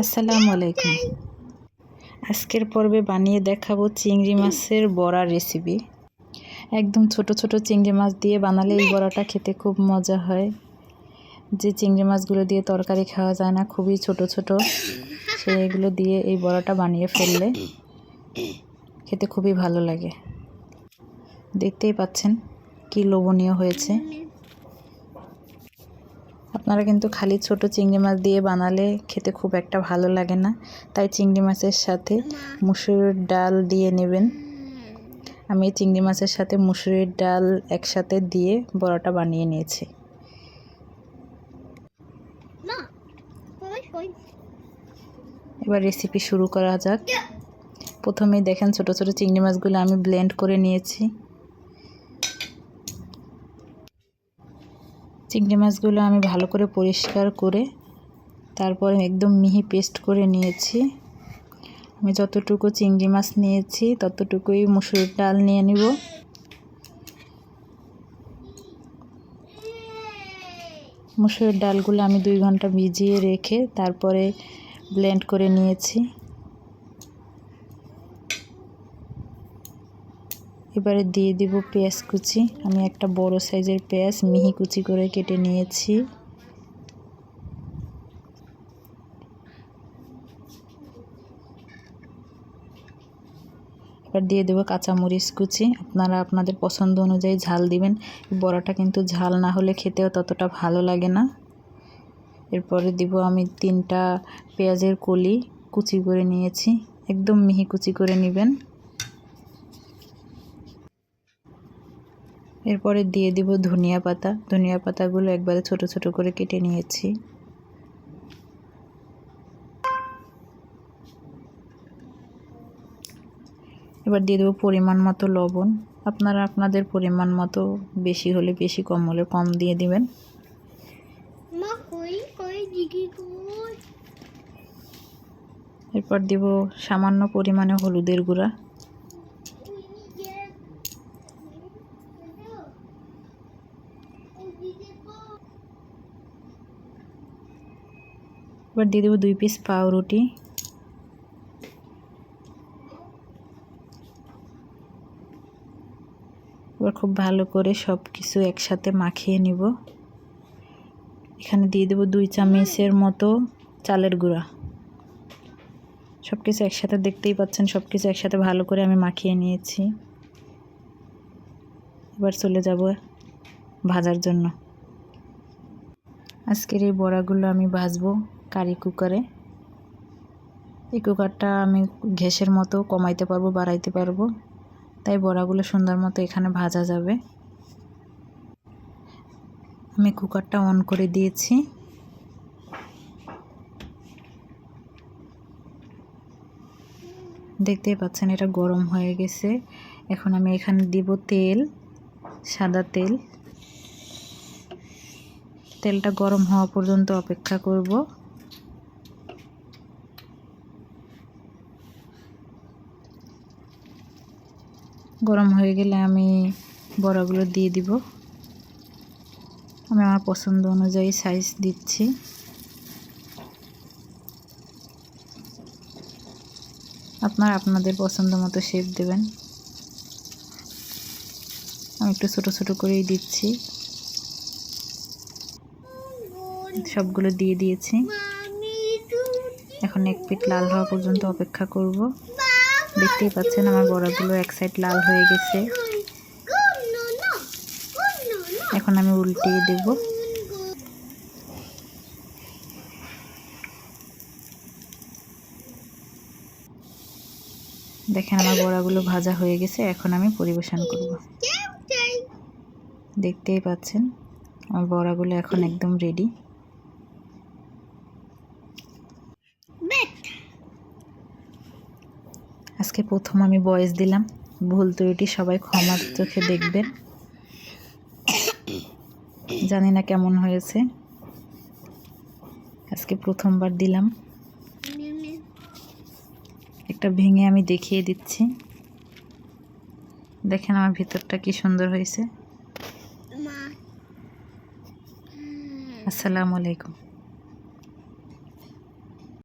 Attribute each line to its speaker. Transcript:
Speaker 1: আসসালামু আলাইকুম। আজকের পর্বে বানিয়ে দেখাবো চিংড়ি মাছের বড়া রেসিপি। একদম ছোট ছোট চিংড়ি মাছ দিয়ে বানালে এই বড়াটা খেতে খুব মজা হয়। যে চিংড়ি মাছগুলো দিয়ে তরকারি খাওয়া যায় না, খুবই ছোট ছোট, সেইগুলো দিয়ে এই বড়াটা বানিয়ে ফেললে খেতে খুবই ভালো লাগে। দেখতেই পাচ্ছেন কি লোভনীয় হয়েছে। আপনারা কিন্তু খালি ছোট চিংড়ি মাছ দিয়ে বানালে খেতে খুব একটা ভালো লাগে না, তাই চিংড়ি মাছের সাথে মুসুরির ডাল দিয়ে নেবেন। আমি চিংড়ি মাছের সাথে মুসুরির ডাল একসাথে দিয়ে বড়াটা বানিয়ে নিয়েছি। এবার রেসিপি শুরু করা যাক। প্রথমেই দেখেন ছোট ছোট চিংড়ি মাছগুলো আমি ব্লেন্ড করে নিয়েছি। চিংড়ি মাছগুলো আমি ভালো করে পরিষ্কার করে তারপরে একদম মিহি পেস্ট করে নিয়েছি। আমি যতটুকু চিংড়ি মাছ নিয়েছি ততটুকুই মুসুরির ডাল নিয়ে নিব। মুসুরির ডালগুলো আমি 2 ঘন্টা ভিজিয়ে রেখে তারপরে ব্লেন্ড করে নিয়েছি। এবারে দিয়ে দিব পেঁয়াজ কুচি। আমি একটা বড় সাইজের পেঁয়াজ মিহি কুচি করে কেটে নিয়েছি। এবার দিয়ে দেবো কাঁচামরিচ কুচি। আপনারা আপনাদের পছন্দ অনুযায়ী ঝাল দিবেন। বড়াটা কিন্তু ঝাল না হলে খেতেও ততটা ভালো লাগে না। এরপরে দিব আমি 3টা পেঁয়াজের কলি কুচি করে নিয়েছি, একদম মিহি কুচি করে নেবেন। এরপরে দিয়ে দিব ধনিয়া পাতা। ধনিয়া পাতাগুলো একবারে ছোট ছোট করে কেটে নিয়েছি। এবার দিয়ে দেবো পরিমাণ মতো লবণ। আপনারা আপনাদের পরিমাণ মতো বেশি হলে বেশি, কম হলে কম দিয়ে দিবেন। এরপর দিব সামান্য পরিমাণে হলুদের গুঁড়া। এবার দিয়ে দেবো 2 পিস পাউরুটি। এবার খুব ভালো করে সব কিছু একসাথে মাখিয়ে নিব। এখানে দিয়ে দেবো 2 চামচের মতো চালের গুঁড়া। সব কিছু একসাথে, দেখতেই পাচ্ছেন সব কিছু একসাথে ভালো করে আমি মাখিয়ে নিয়েছি। এবার চলে যাব ভাজার জন্য। আজকের এই বড়াগুলো আমি ভাজবো কারি কুকারে। এই কুকারটা আমি গ্যাসের মতো কমাইতে পারবো, বাড়াইতে পারবো, তাই বড়াগুলো সুন্দর মতো এখানে ভাজা যাবে। আমি কুকারটা অন করে দিয়েছি। দেখতেই পাচ্ছেন এটা গরম হয়ে গেছে। এখন আমি এখানে দিব তেল, সাদা তেল। তেলটা গরম হওয়া পর্যন্ত অপেক্ষা করব। গরম হয়ে গেলে আমি বড়াগুলো দিয়ে দিব। আমি আমার পছন্দ অনুযায়ী সাইজ দিচ্ছি। আপনারা আপনাদের পছন্দ মতো শেপ দেবেন। আমি একটু ছোট ছোট করেই দিচ্ছি। সবগুলো দিয়ে দিয়েছি। এখন 1 পিঠ লাল হওয়া পর্যন্ত অপেক্ষা করব। দেখতেই পাচ্ছেন আমার বড়াগুলো এক সাইড লাল হয়ে গেছে। এখন আমি উল্টিয়ে দেব। দেখেন আমার বড়াগুলো ভাজা হয়ে গেছে। এখন আমি পরিবেশন করব। দেখতেই পাচ্ছেন আমার বড়াগুলো এখন একদম রেডি। আজকে প্রথম আমি ভয়েস দিলাম, ভুল ত্রুটি সবাই ক্ষমার চোখে দেখবেন। জানি না কেমন হয়েছে, আজকে প্রথমবার দিলাম। একটা ভেঙে আমি দেখিয়ে দিচ্ছি। দেখেন আমার ভিতরটা কি সুন্দর হয়েছে। আসসালামু আলাইকুম।